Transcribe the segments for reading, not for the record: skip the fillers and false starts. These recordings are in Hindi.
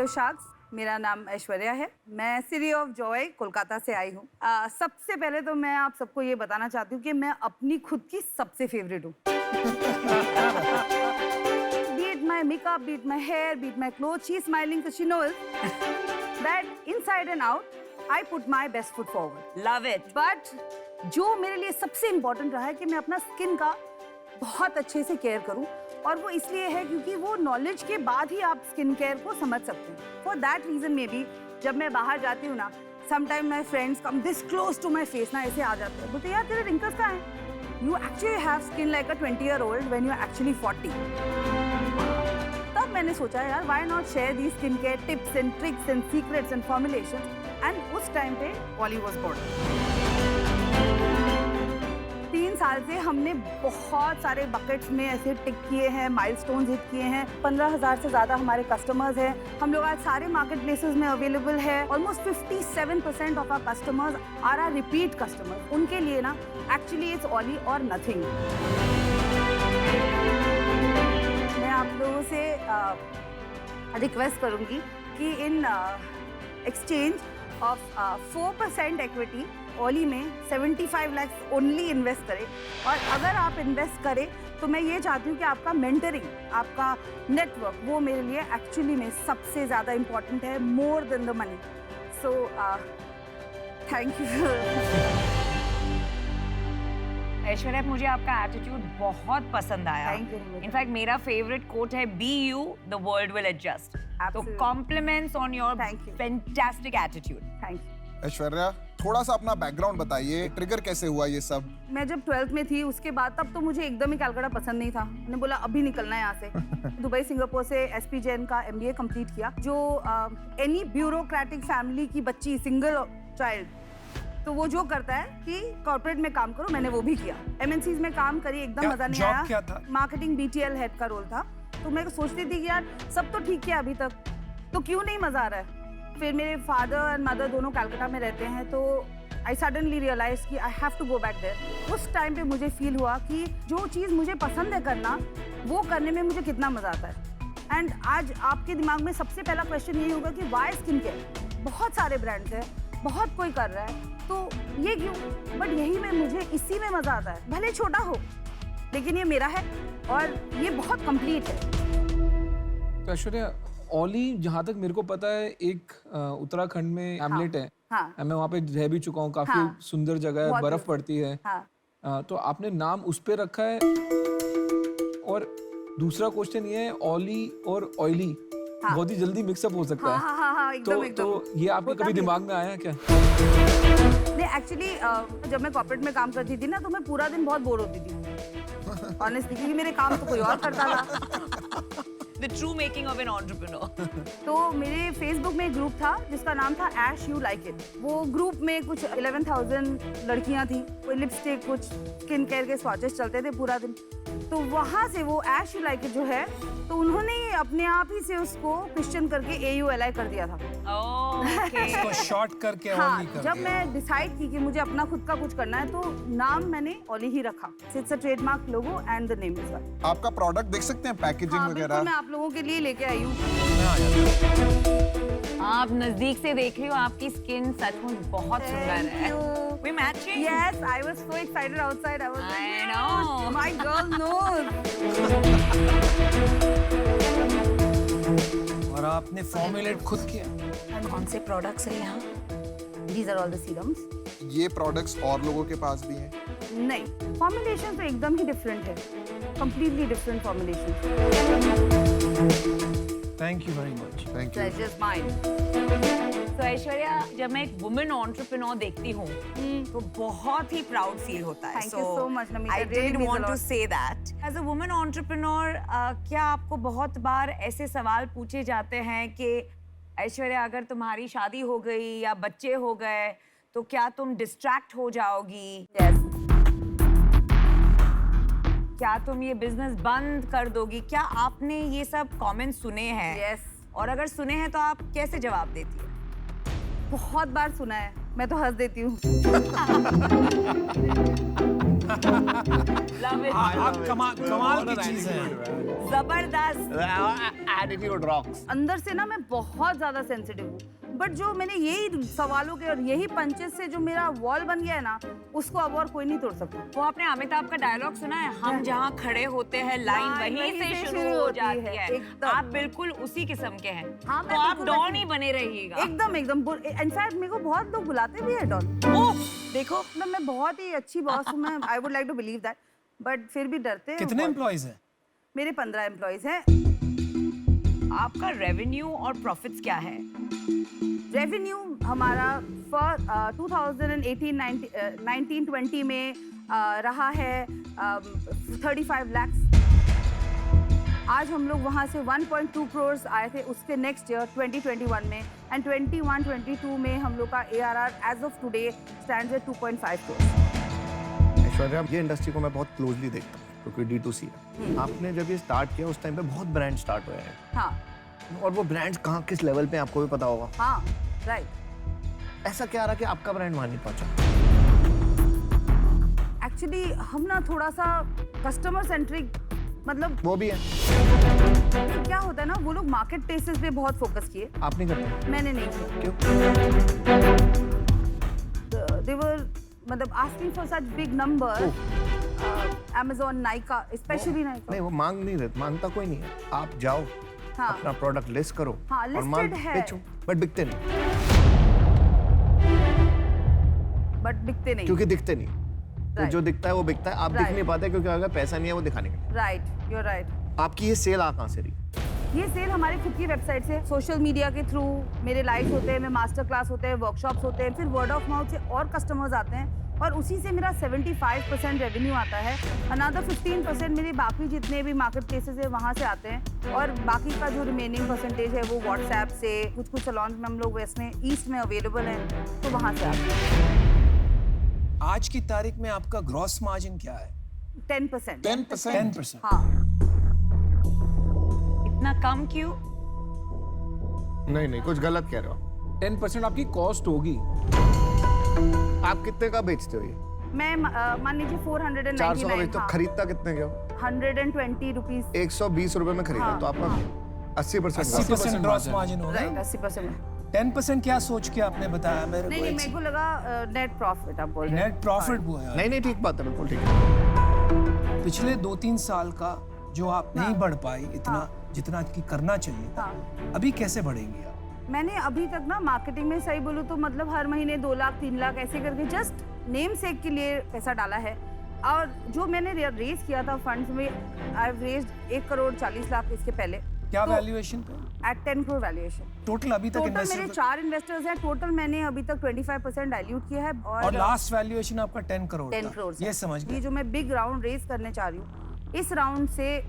हेलो शार्क्स, मेरा नाम ऐश्वर्या है। मैं सिटी ऑफ जॉय कोलकाता से आई हूँ। सबसे पहले तो मैं आप सबको ये बताना चाहती हूँ कि मैं अपनी खुद की सबसे फेवरेट हूँ। Be it my makeup, be it my hair, be it my clothes, she's smiling because she knows that inside and out, I put my best foot forward. Love it. But जो मेरे लिए सबसे इम्पोर्टेंट रहा है कि मैं अपना स्किन का बहुत अच्छे से केयर करूं, और वो इसलिए है क्योंकि वो नॉलेज के बाद ही आप स्किन केयर को समझ सकते हैं। फॉर दैट रीजन में भी जब मैं बाहर जाती हूँ ना, sometime my friends come this close to my face ना, ऐसे आ जाते हैं, बोलते यार तेरे रिंकल्स कहाँ हैं? You actually have skin like a 20-year-old when you actually 40। तब मैंने सोचा यार why not share the skin care tips and tricks and secrets and formulation, and उस टाइम पे ऑली वाज बोर्न। 3 साल से हमने बहुत सारे बकेट्स में ऐसे टिक किए हैं, माइलस्टोन्स हिट किए हैं। 15,000 से ज़्यादा हमारे कस्टमर्स हैं। हम लोग आज सारे मार्केट प्लेसेस में अवेलेबल है। Almost 57% of our customers are are repeat customers. उनके लिए ना एक्चुअली इट्स ऑली और नथिंग। मैं आप लोगों से रिक्वेस्ट करूँगी कि इन एक्सचेंज ऑफ 4% इक्विटी ओली में 75 लाख ओनली इन्वेस्ट करें। और अगर आप इन्वेस्ट करें तो मैं ये चाहती हूँ कि आपका मेंटरिंग, आपका नेटवर्क, वो मेरे लिए एक्चुअली में सबसे ज़्यादा इम्पोर्टेंट है, more than the money. So thank you. Aishwarya, मुझे आपका एटीट्यूड बहुत पसंद आया। इनफैक्ट मेरा फेवरेट कोट है, be you the world will adjust. तो compliments on your fantastic attitude. Thank you. Aishwarya, थोड़ा सा अपना बैकग्राउंड बताइए, ट्रिगर कैसे हुआ ये सब? मैं जब 12th में थी उसके बाद, तब तो मुझे एकदम ही कलकत्ता पसंद नहीं था। मैंने बोला अभी निकलना है यहाँ से। दुबई सिंगापुर से एसपी जैन का MBA कंप्लीट किया। जो एनी ब्यूरोक्रेटिक फैमिली की बच्ची, सिंगल चाइल्ड, तो वो जो करता है कि कॉर्पोरेट में काम करो, मैंने वो भी किया। MNCs में काम करी, एकदम मजा नहीं आया। क्या था? मार्केटिंग BTL हेड का रोल था। तो मैं सोचती थी कि यार सब तो ठीक है अभी तक, तो क्यों नहीं मजा आ रहा है। फिर मेरे फादर एंड मदर दोनों कलकत्ता में रहते हैं, तो आई सडनली रियलाइज कि I have to go back there. उस टाइम पे मुझे फील हुआ कि जो चीज़ मुझे पसंद है करना, वो करने में मुझे कितना मजा आता है। एंड आज आपके दिमाग में सबसे पहला क्वेश्चन यही होगा कि वाई स्किन केयर? बहुत सारे ब्रांड्स हैं, बहुत कोई कर रहा है, तो ये क्यों? बट यही में मुझे इसी में मजा आता है। भले छोटा हो, लेकिन ये मेरा है और ये बहुत कंप्लीट है। तो ऐश्वर्या, ओली जहाँ तक मेरे को पता है एक उत्तराखंड में हैमलेट है। हाँ। मैं वहाँ पे रह भी चुका हूँ। काफी सुंदर जगह है, बर्फ पड़ती है। तो आपने नाम उस पे रखा है। और दूसरा क्वेश्चन ये है, ओली और ऑयली बहुत ही जल्दी मिक्सअप हो सकता है। तो ये आपके कभी दिमाग में आया क्या? नहीं, एक्चुअली जब मैं कॉर्पोरेट में काम करती थी ना, तो मैं पूरा दिन बहुत बोर होती थी ऑनेस्टली, क्योंकि मेरे काम तो कोई और करता था। The true making of an entrepreneur. तो मेरे फेसबुक में एक ग्रुप था जिसका नाम था Ash You Like It। वो ग्रुप में कुछ 11,000 लड़कियां थी। कोई लिपस्टिक, कुछ स्किन केयर के स्वॉचेस चलते थे पूरा दिन। तो वहाँ से वो Ash You Like It जो है, तो उन्होंने अपने आप ही से उसको क्वेश्चन करके AULI कर दिया था। Okay. इसको शॉर्ट करके हाँ, ओली कर जब दिया। मैं डिसाइड की कि मुझे अपना खुद का कुछ करना है, तो नाम मैंने ओली ही रखा। It's a trademark logo and the name is well. आपका प्रोडक्ट देख सकते हैं, पैकेजिंग हाँ, वगैरह? बिल्कुल, मैं आप लोगों के लिए लेके आई हूँ। आप नजदीक से देख रही हो, आपकी स्किन सचमुच बहुत सुंदर है। We matching? Yes, I was so excited outside. I was like, I know. My girl knows. और आपने फॉर्मुलेट खुद किया? कौन से प्रोडक्ट्स है यहाँ? These are all the serums. ये प्रोडक्ट्स और लोगों के पास भी हैं? नहीं, फॉर्मुलेशन तो एकदम ही डिफरेंट है, completely different formulation. Thank you very much. Thank you. Pleasure's mine. तो ऐश्वर्या, जब मैं एक वुमेन एंटरप्रेन्योर देखती हूँ, तो बहुत ही प्राउड फील होता है। Thank you so much, Namita. I It really did means a want to lot. say that. As a woman entrepreneur, क्या आपको बहुत बार ऐसे सवाल पूछे जाते हैं कि ऐश्वर्या, अगर तुम्हारी शादी हो गई या बच्चे हो गए, तो क्या तुम डिस्ट्रैक्ट हो जाओगी? Yes. क्या तुम ये बिजनेस बंद कर दोगी? क्या आपने ये सब कमेंट्स सुने हैं? Yes. और अगर सुने हैं तो आप कैसे जवाब देती है? बहुत बार सुना है, मैं तो हंस देती हूँ। आप कमाल की चीज है। जबरदस्त। Attitude rocks. अंदर से ना मैं बहुत ज्यादा सेंसिटिव हूँ, बट जो मैंने यही सवालों के और यही पंचेस से जो मेरा वॉल बन गया है ना, उसको अब और कोई नहीं तोड़ सकता। वो आपने अमिताभ का डायलॉग सुना है, हम जहाँ खड़े होते हैं लाइन वहीं से शुरू हो जाती है। आप बिल्कुल उसी किस्म के हैं। हाँ, तो आप डॉन ही बने रहिएगा। एकदम एकदम। इनफैक्ट मेरे को बहुत लोग बुलाते भी है डॉन। देखो मतलब मैं बहुत ही अच्छी बॉस हूँ, मैं I would like to believe that, but फिर भी डरते हैं। कितने एम्प्लॉइज हैं? मेरे 15 एम्प्लॉइज हैं। आपका रेवेन्यू और प्रॉफिट्स क्या है? रेवेन्यू हमारा फॉर 2018-19-20 में रहा है 35 lakhs। आज हम लोग वहाँ से 1.2 करोड़ आए थे उसके नेक्स्ट ईयर 2021 में, एंड 21-22 में हम लोग का ARR as of today stands at 2.5 crore. Aishwarya, ये इंडस्ट्री को मैं बहुत क्लोजली देखता हूँ क्योंकि D2C है। आपने जब ये स्टार्ट किया उस टाइम पे बहुत ब्रांड स्टार्ट हुए हैं। हाँ और वो ब्रांड्स कहाँ किस लेवल पे आपको भी पता होगा। हाँ राइट। ऐसा क्या रहा कि आपका ब्रांड वहाँ नहीं पहुँचा? एक्चुअली हम ना थोड़ा सा कस्टमर सेंट्रिक, मतलब वो भी है। क्या होता है ना, वो लोग मार्केट प्लेसेस पे बहुत फोकस किए। आप नहीं करते? मैंने नहीं किया। क्यों? They were मतलब asking for such big number, Amazon, Nykaa, especially Nykaa। नहीं, वो मांग नहीं रहे, मांगता कोई नहीं है। आप जाओ, हाँ। अपना प्रोडक्ट लिस्ट करो, हाँ, और माल listed है। बेचो, बट बिकते नहीं क्योंकि दिखते नहीं। तो Right. जो दिखता है वो बिकता है, आप दिख Right. नहीं पाते क्योंकि अगर पैसा नहीं है वो दिखाने के लिए। Right, you are right. आपकी ये सेल आ कहाँ से रही? ये सेल हमारी खुद की वेबसाइट से, सोशल मीडिया के थ्रू, मेरे लाइव होते हैं, मेरे मास्टर क्लास होते हैं, वर्कशॉप्स होते हैं, फिर वर्ड ऑफ माउथ से और कस्टमर्स आते हैं, और उसी से मेरा 75% रेवेन्यू आता है। अनदर 15% मेरे बाकी जितने भी मार्केट प्लेसेस है वहाँ से आते हैं, और बाकी का जो रिमेनिंग परसेंटेज है वो व्हाट्सएप से, कुछ कुछ सलॉन में हम लोग वेस्ट में, ईस्ट में अवेलेबल हैं, तो वहाँ से आते हैं। आज की तारीख में आपका ग्रॉस मार्जिन क्या है? 10%। 10%। हाँ। इतना कम क्यों? नहीं, कुछ गलत कह रहे हो। 10% आपकी कॉस्ट होगी। आप कितने का बेचते हो ये? मैं मान लीजिए 499। 400 का बेचते हो, खरीदता कितने के हो? 120 रुपीज। 120 रुपए में खरीदा, हाँ, तो आपका हाँ। 80% ग्रॉस मार्जिन हो राइट, गया। 80%। 10% क्या सोच के आपने बताया मेरे नहीं, को? मेरे को लगा नेट प्रॉफिट आप बोल रहे हैं। नेट प्रॉफिट वो है। नहीं, ठीक बात है, बिल्कुल ठीक है। पिछले 2-3 साल का जो आप नहीं बढ़ पाई इतना जितना कि करना चाहिए था, अभी कैसे बढ़ेंगी आप? मैंने अभी तक ना मार्केटिंग में सही बोलूँ तो मतलब हर महीने 2 लाख 3 लाख ऐसे करके जस्ट नेम सेक के लिए पैसा डाला है, और जो मैंने रेज किया था फंड्स में, I have raised 1 crore 40 lakh इसके पहले। क्या वैल्यूएशन पे? Eight 10 crore valuation. टोटल अभी तक टोटल मेरे 4 इन्वेस्टर्स हैं, टोटल मैंने अभी तक 25% डाइल्यूट किया है, और लास्ट वैल्यूएशन आपका 10 करोड़ 10 करोड़ ये समझ ये गए। जो मैं बिग राउंड रेज करने चाह रही हूँ, इस राउंड से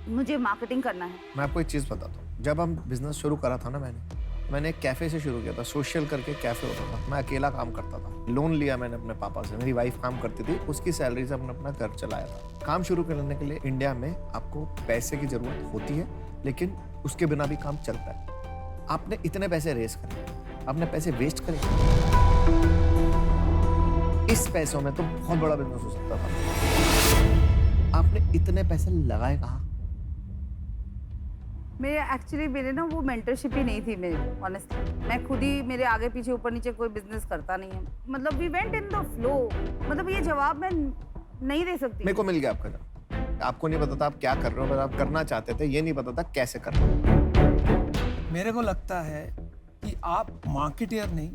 मुझे मार्केटिंग करना है। मैं आपको एक चीज़ बताता हूँ। जब हम बिजनेस शुरू करा था ना, मैंने एक कैफे से शुरू किया था, सोशल करके कैफे होता था। मैं अकेला काम करता था, लोन लिया मैंने अपने पापा से, मेरी वाइफ काम करती थी, उसकी सैलरी से हमने अपना घर चलाया था। काम शुरू करने के लिए इंडिया में आपको पैसे की जरूरत होती है, लेकिन उसके बिना भी काम चलता है। आपने इतने पैसे रेस करे, आपने पैसे वेस्ट करे, इस पैसों में तो बहुत बड़ा बिजनेस हो सकता था। आपने इतने पैसे लगाए कहाँ? मेरे ना वो मेंटरशिप ही नहीं थी मेरी, ऑनेस्टली। मैं खुद ही मेरे आगे पीछे ऊपर नीचे कोई बिजनेस करता नहीं है, मतलब we went in the flow. मतलब ये जवाब मैं नहीं दे सकती। मेरे को मिल गया आपका जवाब। आपको नहीं पता था आप क्या कर रहे हो, पर आप करना चाहते थे, ये नहीं पता था कैसे करना। मेरे को लगता है कि आप मार्केटर नहीं,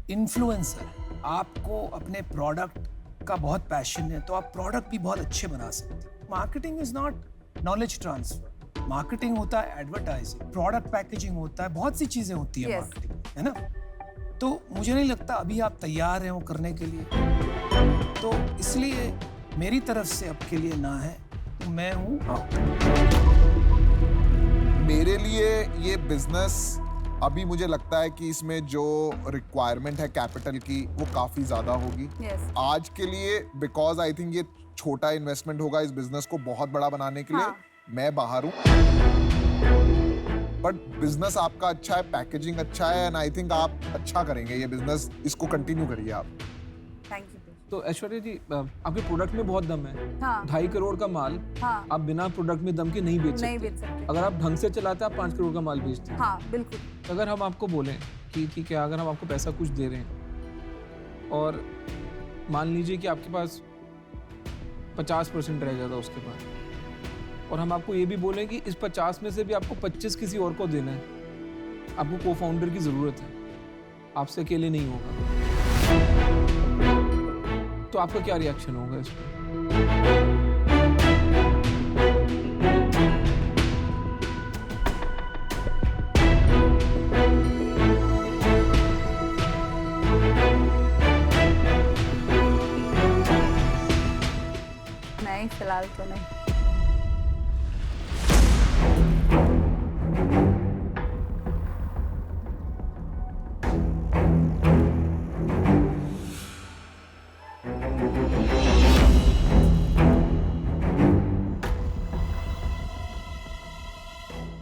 इन्फ्लुएंसर हैं। आपको अपने प्रोडक्ट का बहुत पैशन है, तो आप प्रोडक्ट भी बहुत अच्छे बना सकते हैं। Marketing is not knowledge transfer, marketing होता है एडवर्टाइजिंग, प्रोडक्ट पैकेजिंग होता है, बहुत सी चीजें होती है मार्केटिंग, है ना? तो मुझे नहीं लगता अभी आप तैयार हैं वो करने के लिए, तो इसलिए मेरी तरफ से आपके लिए ना है, तो मैं हूँ आउट। मेरे लिए ये बिजनेस अभी मुझे लगता है कि इसमें जो रिक्वायरमेंट है कैपिटल की वो काफी ज्यादा होगी। आज के लिए, बिकॉज आई थिंक ये छोटा इन्वेस्टमेंट होगा इस बिजनेस को बहुत बड़ा बनाने के लिए। मैं बाहर हूँ, बट बिजनेस आपका अच्छा है, पैकेजिंग अच्छा है, एंड आई थिंक आप अच्छा करेंगे ये बिजनेस, इसको कंटिन्यू करिए आप। Thank you. तो ऐश्वर्या जी आपके प्रोडक्ट में बहुत दम है। हाँ 2.5 करोड़ का माल हाँ आप बिना प्रोडक्ट में दम के नहीं बेच नहीं सकते। बेच सकते। अगर आप ढंग से चलाते हैं आप 5 करोड़ का माल बेचते हैं। हाँ बिल्कुल। अगर हम आपको बोलें कि ठीक है, अगर हम आपको पैसा कुछ दे रहे हैं और मान लीजिए कि आपके पास 50% रह जाता उसके बाद, और हम आपको ये भी बोलें कि इस 50 में से भी आपको 25 किसी और को देना है, आपको को फाउंडर की ज़रूरत है, आपसे अकेले नहीं होगा, तो आपका क्या रिएक्शन होगा इस पर? नहीं फिलहाल तो नहीं।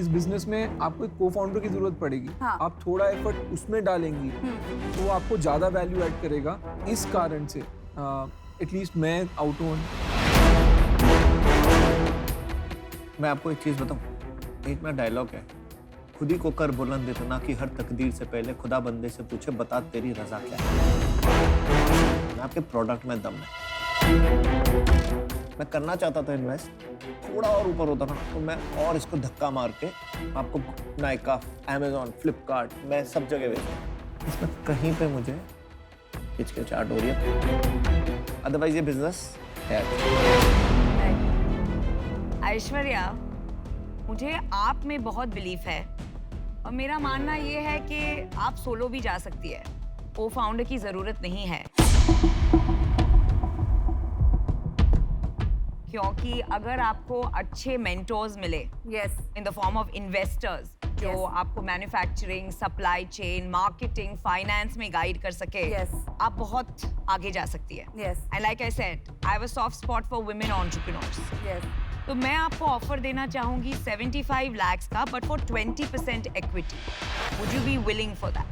इस बिजनेस में आपको एक को फाउंडर की जरूरत पड़ेगी। हाँ। आप थोड़ा एफर्ट उसमें डालेंगी तो वो आपको ज्यादा वैल्यू ऐड करेगा। इस कारण से एटलीस्ट मैं आउट ऑन। मैं आपको एक चीज बताऊं, एक ना डायलॉग है, खुद ही को कर बुलंद इतना कि हर तकदीर से पहले खुदा बंदे से पूछे बता तेरी रजा क्या है। मैं आपके प्रोडक्ट में दम है। मैं करना चाहता था इन्वेस्ट, थोड़ा और ऊपर होता ना तो मैं और इसको धक्का मार के आपको नाइका, अमेज़न, फ्लिपकार्ट, मैं सब जगह बेचूं। इसमें कहीं पे मुझे हिचकिचाहट हो रही है, अदरवाइज ये बिजनेस है। ऐश्वर्या, मुझे आप में बहुत बिलीफ है और मेरा मानना ये है कि आप सोलो भी जा सकती है, को फाउंडर की जरूरत नहीं है। क्योंकि अगर आपको अच्छे मेंटोर्स मिले yes in the form of investors जो Yes. आपको manufacturing, supply chain, marketing, finance में गाइड कर सके, Yes. आप बहुत आगे जा सकती है। Yes. And like I said, I have a soft spot for women entrepreneurs. Yes तो मैं आपको ऑफर देना चाहूंगी 75 lakhs का, but for 20% equity. Would you be willing for that?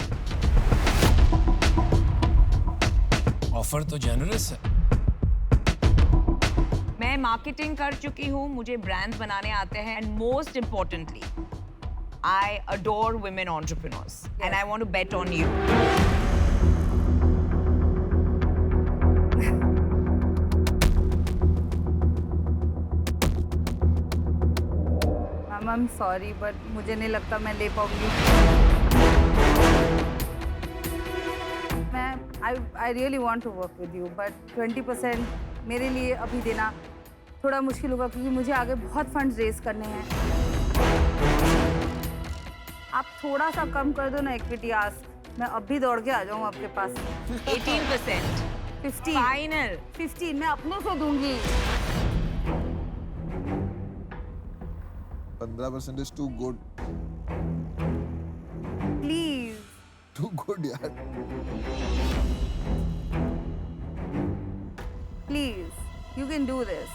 Offer तो जेनरस है। मैं मार्केटिंग कर चुकी हूँ, मुझे ब्रांड्स बनाने आते हैं, and most importantly I adore women entrepreneurs and I want to bet on you. Ma'am I am sorry but मुझे नहीं लगता मैं ले पाऊंगी। मैं I really want to work with you but 20% मेरे लिए अभी देना थोड़ा मुश्किल होगा क्योंकि मुझे आगे बहुत फंड्स रेज करने हैं। आप थोड़ा सा कम कर दो ना इक्विटी आस्क, मैं अभी दौड़ के आ जाऊँ आपके पास। 18%। 15 फाइनल। 15 मैं अपने से दूंगी। 15% is too good. Please Too good, यार. Please you can do this.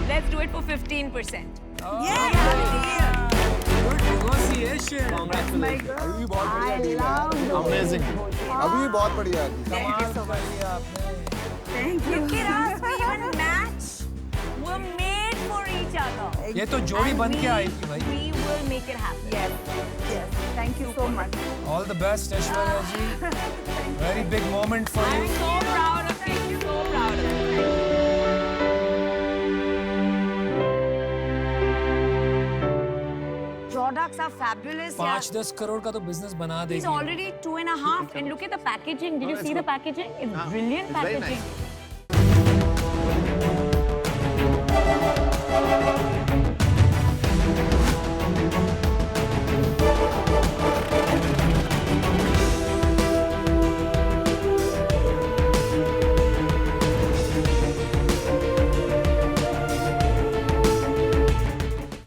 Let's do it for 15%. Good negotiation. अभी भी बहुत बढ़िया deal है. अमेजिंग। अभी भी बहुत बढ़िया है. कमाल कर लिया आपने। Thank you. Look at us, we even match. We're made for each other. ये तो जोड़ी And बन के we- आई थी भाई। We will make it happen. Yes, thank you so much. All the best, Aishwarya ji. Very big moment for I'm you. so proud of you. So proud of you. Products are fabulous. 5-10 crore का तो बिजनेस बना It's देगी. already 2.5, and look at the packaging. Did you see the packaging? It's brilliant It's very packaging. nice.